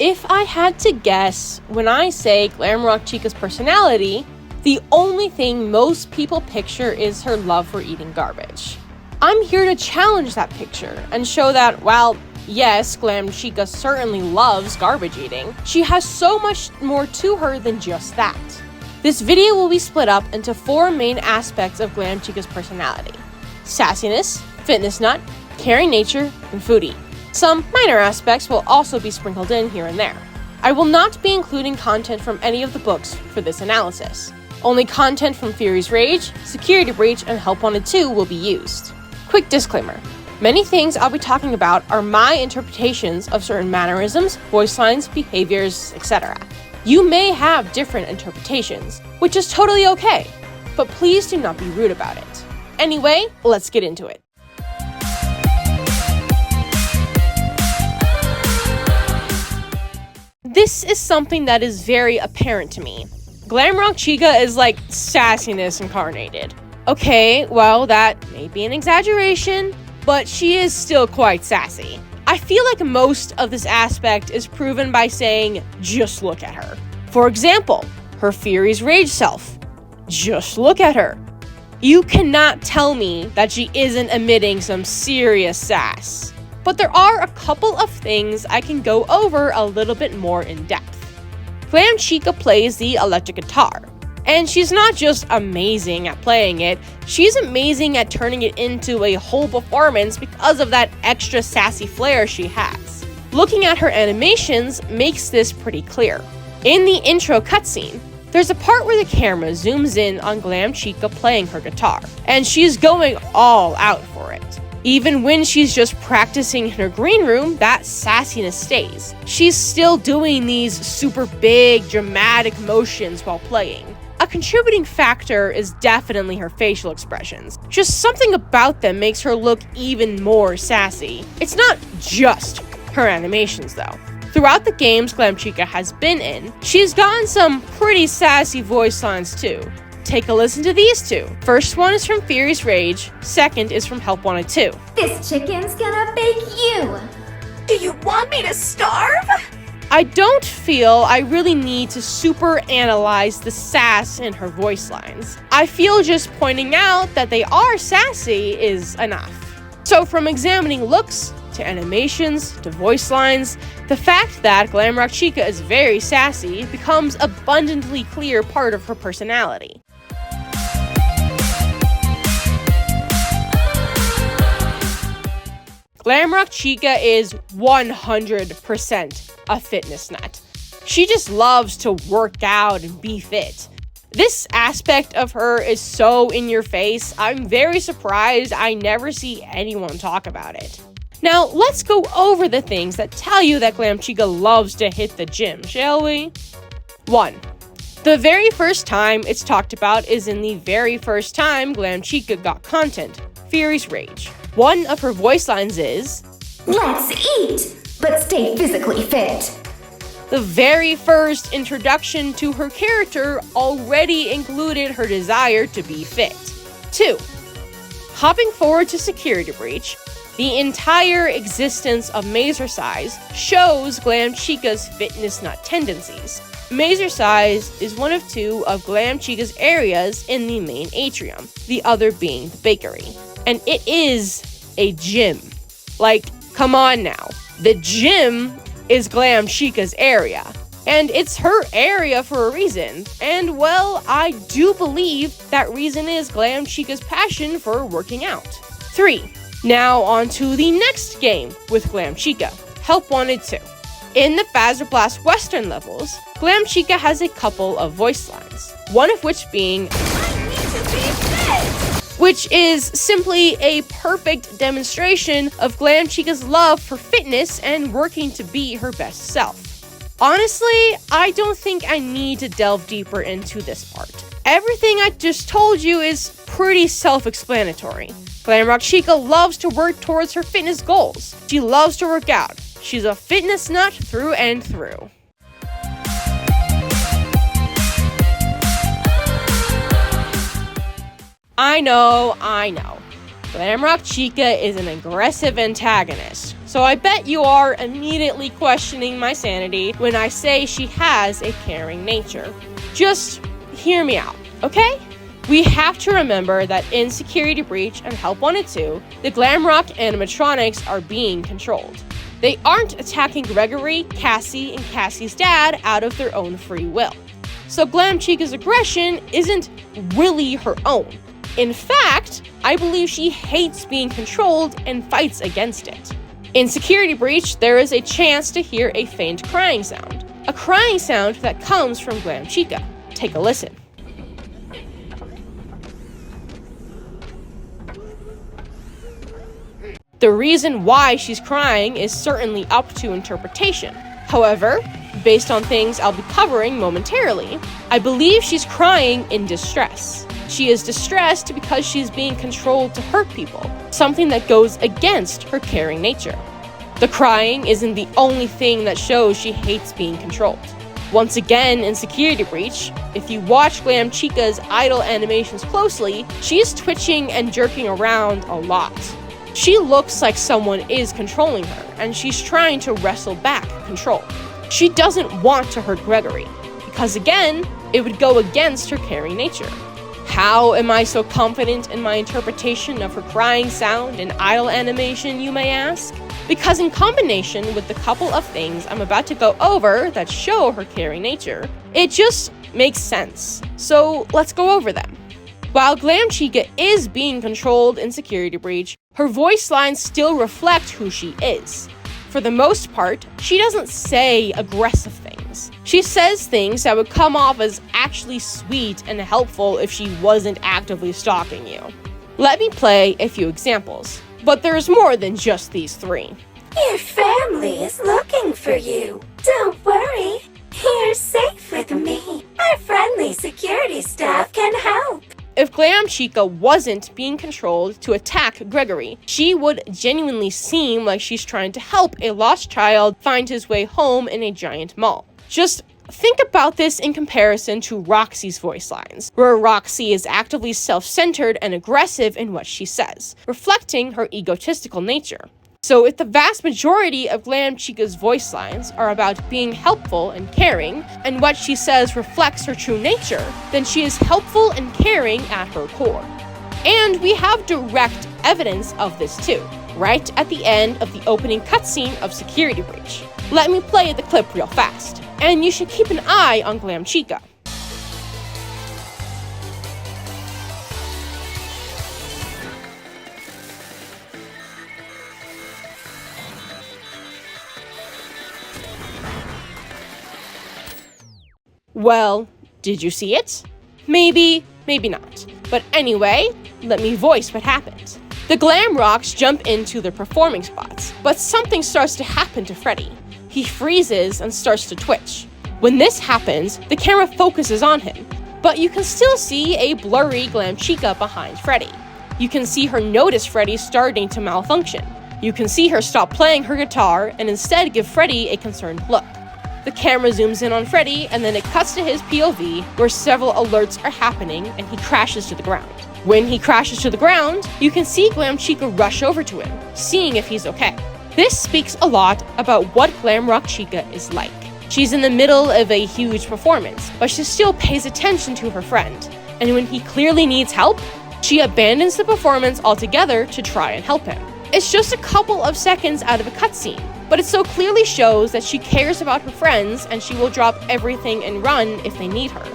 If I had to guess, when I say Glamrock Chica's personality, the only thing most people picture is her love for eating garbage. I'm here to challenge that picture and show that, while yes, Glam Chica certainly loves garbage eating, she has so much more to her than just that. This video will be split up into 4 main aspects of Glam Chica's personality: sassiness, fitness nut, caring nature, and foodie. Some minor aspects will also be sprinkled in here and there. I will not be including content from any of the books for this analysis. Only content from Fury's Rage, Security Breach, and Help Wanted 2 will be used. Quick disclaimer: many things I'll be talking about are my interpretations of certain mannerisms, voice lines, behaviors, etc. You may have different interpretations, which is totally okay, but please do not be rude about it. Anyway, let's get into it. This is something that is very apparent to me. Glamrock Chica is like sassiness incarnated. Okay, well, that may be an exaggeration, but she is still quite sassy. I feel like most of this aspect is proven by saying, just look at her. For example, her Fury's Rage self. Just look at her. You cannot tell me that she isn't emitting some serious sass. But there are a couple of things I can go over a little bit more in depth. Glam Chica plays the electric guitar. And she's not just amazing at playing it, she's amazing at turning it into a whole performance because of that extra sassy flair she has. Looking at her animations makes this pretty clear. In the intro cutscene, there's a part where the camera zooms in on Glam Chica playing her guitar, and she's going all out for it. Even when she's just practicing in her green room, that sassiness stays. She's still doing these super big, dramatic motions while playing. A contributing factor is definitely her facial expressions. Just something about them makes her look even more sassy. It's not just her animations though. Throughout the games Glam Chica has been in, she's gotten some pretty sassy voice lines too. Take a listen to these 2. First one is from Fury's Rage, second is from Help Wanted 2. This chicken's gonna bake you! Do you want me to starve? I don't feel I really need to super analyze the sass in her voice lines. I feel just pointing out that they are sassy is enough. So from examining looks, to animations, to voice lines, the fact that Glamrock Chica is very sassy becomes abundantly clear part of her personality. Glamrock Chica is 100% a fitness nut. She just loves to work out and be fit. This aspect of her is so in your face, I'm very surprised I never see anyone talk about it. Now, let's go over the things that tell you that Glam Chica loves to hit the gym, shall we? 1. The very first time it's talked about is in the very first time Glam Chica got content, Fury's Rage. One of her voice lines is, Let's eat, but stay physically fit. The very first introduction to her character already included her desire to be fit. 2. Hopping forward to Security Breach, the entire existence of Mazercise shows Glam Chica's fitness nut tendencies. Mazercise is one of 2 of Glam Chica's areas in the main atrium, the other being the bakery. And it is a gym. Like, come on now. The gym is Glam Chica's area. And it's her area for a reason. And well, I do believe that reason is Glam Chica's passion for working out. 3. Now on to the next game with Glam Chica, Help Wanted 2. In the Fazer Blast Western levels, Glam Chica has a couple of voice lines, one of which being, I need to be fit! Which is simply a perfect demonstration of Glam Chica's love for fitness and working to be her best self. Honestly, I don't think I need to delve deeper into this part. Everything I just told you is pretty self-explanatory. Glamrock Chica loves to work towards her fitness goals. She loves to work out. She's a fitness nut through and through. I know. Glamrock Chica is an aggressive antagonist, So I bet you are immediately questioning my sanity when I say she has a caring nature. Just hear me out, okay? We have to remember that in Security Breach and Help Wanted 2, the Glamrock animatronics are being controlled. They aren't attacking Gregory, Cassie, and Cassie's dad out of their own free will. So Glam Chica's aggression isn't really her own. In fact, I believe she hates being controlled and fights against it. In Security Breach, there is a chance to hear a faint crying sound. A crying sound that comes from Glam Chica. Take a listen. The reason why she's crying is certainly up to interpretation. However, based on things I'll be covering momentarily, I believe she's crying in distress. She is distressed because she's being controlled to hurt people, something that goes against her caring nature. The crying isn't the only thing that shows she hates being controlled. Once again, in Security Breach, if you watch Glam Chica's idle animations closely, she's twitching and jerking around a lot. She looks like someone is controlling her, and she's trying to wrestle back control. She doesn't want to hurt Gregory, because again, it would go against her caring nature. How am I so confident in my interpretation of her crying sound and idle animation, you may ask? Because in combination with the couple of things I'm about to go over that show her caring nature, it just makes sense. So let's go over them. While Glam Chica is being controlled in Security Breach, her voice lines still reflect who she is. For the most part, she doesn't say aggressive things. She says things that would come off as actually sweet and helpful if she wasn't actively stalking you. Let me play a few examples, but there's more than just these three. Your family is looking for you. Don't worry. You're safe with me. Our friendly security staff can help. If Glam Chica wasn't being controlled to attack Gregory, she would genuinely seem like she's trying to help a lost child find his way home in a giant mall. Just think about this in comparison to Roxy's voice lines, where Roxy is actively self-centered and aggressive in what she says, reflecting her egotistical nature. So if the vast majority of Glam Chica's voice lines are about being helpful and caring, and what she says reflects her true nature, then she is helpful and caring at her core. And we have direct evidence of this too, right at the end of the opening cutscene of Security Breach. Let me play the clip real fast, and you should keep an eye on Glam Chica. Well, did you see it? Maybe, maybe not. But anyway, let me voice what happened. The Glamrocks jump into their performing spots, but something starts to happen to Freddy. He freezes and starts to twitch. When this happens, the camera focuses on him, but you can still see a blurry Glam Chica behind Freddy. You can see her notice Freddy starting to malfunction. You can see her stop playing her guitar and instead give Freddy a concerned look. The camera zooms in on Freddy, and then it cuts to his POV, where several alerts are happening, and he crashes to the ground. When he crashes to the ground, you can see Glam Chica rush over to him, seeing if he's okay. This speaks a lot about what Glamrock Chica is like. She's in the middle of a huge performance, but she still pays attention to her friend. And when he clearly needs help, she abandons the performance altogether to try and help him. It's just a couple of seconds out of a cutscene, but it so clearly shows that she cares about her friends and she will drop everything and run if they need her.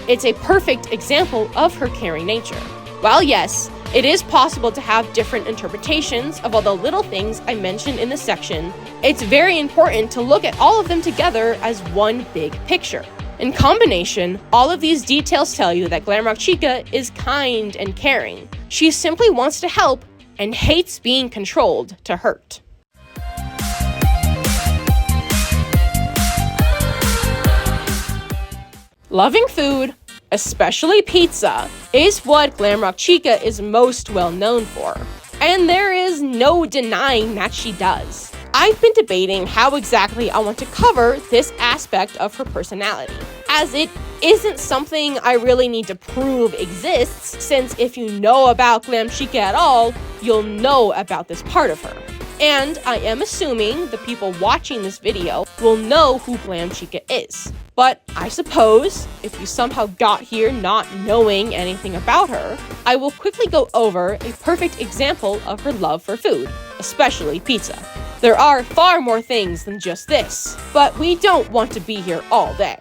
It's a perfect example of her caring nature. While yes, it is possible to have different interpretations of all the little things I mentioned in this section, it's very important to look at all of them together as one big picture. In combination, all of these details tell you that Glamrock Chica is kind and caring. She simply wants to help and hates being controlled to hurt. Loving food, especially pizza, is what Glamrock Chica is most well known for. And there is no denying that she does. I've been debating how exactly I want to cover this aspect of her personality, as it isn't something I really need to prove exists, since if you know about Glam Chica at all, you'll know about this part of her. And I am assuming the people watching this video will know who Glam Chica is. But I suppose, if you somehow got here not knowing anything about her, I will quickly go over a perfect example of her love for food, especially pizza. There are far more things than just this, but we don't want to be here all day.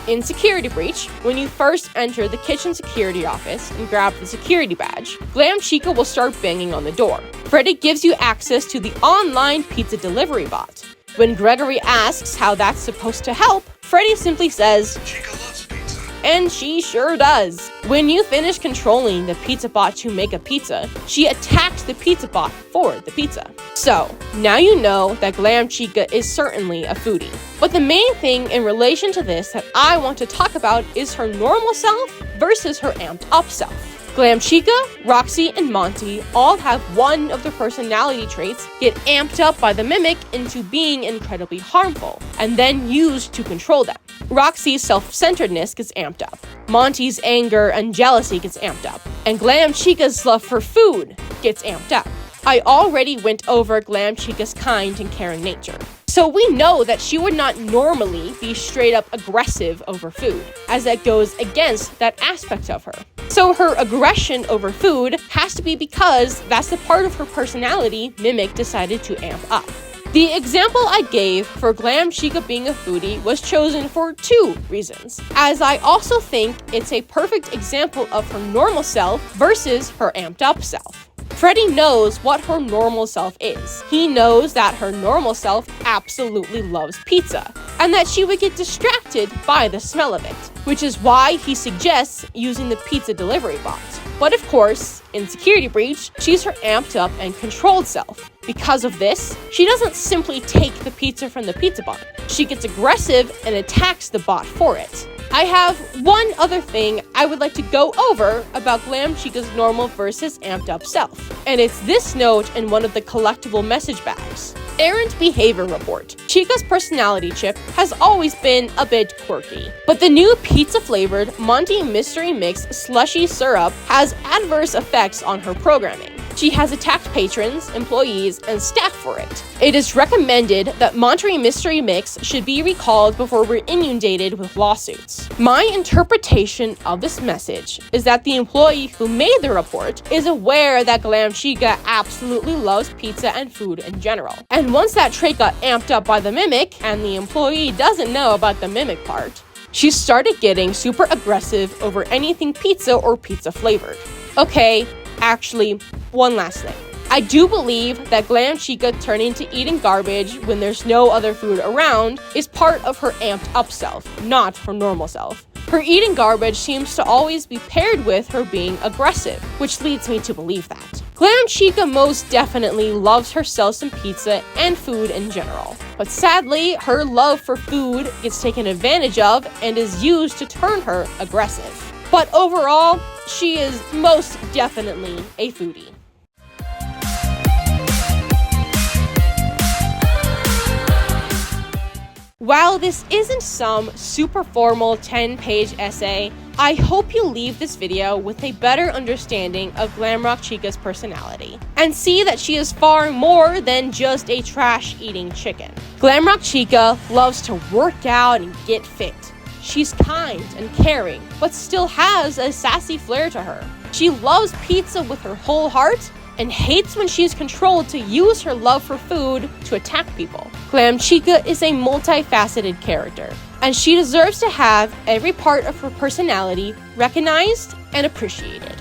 In Security Breach, when you first enter the kitchen security office and grab the security badge, Glam Chica will start banging on the door. Freddy gives you access to the online pizza delivery bot. When Gregory asks how that's supposed to help, Freddy simply says, "Chica loves pizza." And she sure does. When you finish controlling the pizza bot to make a pizza, she attacks the pizza bot for the pizza. So, now you know that Glam Chica is certainly a foodie. But the main thing in relation to this that I want to talk about is her normal self versus her amped up self. Glam Chica, Roxy, and Monty all have one of their personality traits get amped up by the Mimic into being incredibly harmful, and then used to control them. Roxy's self-centeredness gets amped up, Monty's anger and jealousy gets amped up, and Glam Chica's love for food gets amped up. I already went over Glam Chica's kind and caring nature. So we know that she would not normally be straight up aggressive over food, as that goes against that aspect of her. So her aggression over food has to be because that's the part of her personality Mimic decided to amp up. The example I gave for Glam Chica being a foodie was chosen for two reasons, as I also think it's a perfect example of her normal self versus her amped up self. Freddy knows what her normal self is. He knows that her normal self absolutely loves pizza, and that she would get distracted by the smell of it, which is why he suggests using the pizza delivery bot. But of course, in Security Breach, she's her amped up and controlled self. Because of this, she doesn't simply take the pizza from the pizza bot. She gets aggressive and attacks the bot for it. I have one other thing I would like to go over about Glam Chica's normal versus amped up self, and it's this note in one of the collectible message bags. Errant Behavior Report. Chica's personality chip has always been a bit quirky, but the new pizza-flavored Monty Mystery Mix slushy syrup has adverse effects on her programming. She has attacked patrons, employees, and staff for it. It is recommended that Monterey Mystery Mix should be recalled before we're inundated with lawsuits. My interpretation of this message is that the employee who made the report is aware that Glam Chica absolutely loves pizza and food in general. And once that trait got amped up by the Mimic, and the employee doesn't know about the Mimic part, she started getting super aggressive over anything pizza or pizza flavored. Okay, actually, one last thing. I do believe that Glam Chica turning to eating garbage when there's no other food around is part of her amped up self, not her normal self. Her eating garbage seems to always be paired with her being aggressive, which leads me to believe that. Glam Chica most definitely loves herself some pizza and food in general. But sadly, her love for food gets taken advantage of and is used to turn her aggressive. But overall, she is most definitely a foodie. While this isn't some super formal 10-page essay, I hope you leave this video with a better understanding of Glamrock Chica's personality, and see that she is far more than just a trash-eating chicken. Glamrock Chica loves to work out and get fit. She's kind and caring, but still has a sassy flair to her. She loves pizza with her whole heart, and hates when she's controlled to use her love for food to attack people. Glam Chica is a multifaceted character, and she deserves to have every part of her personality recognized and appreciated.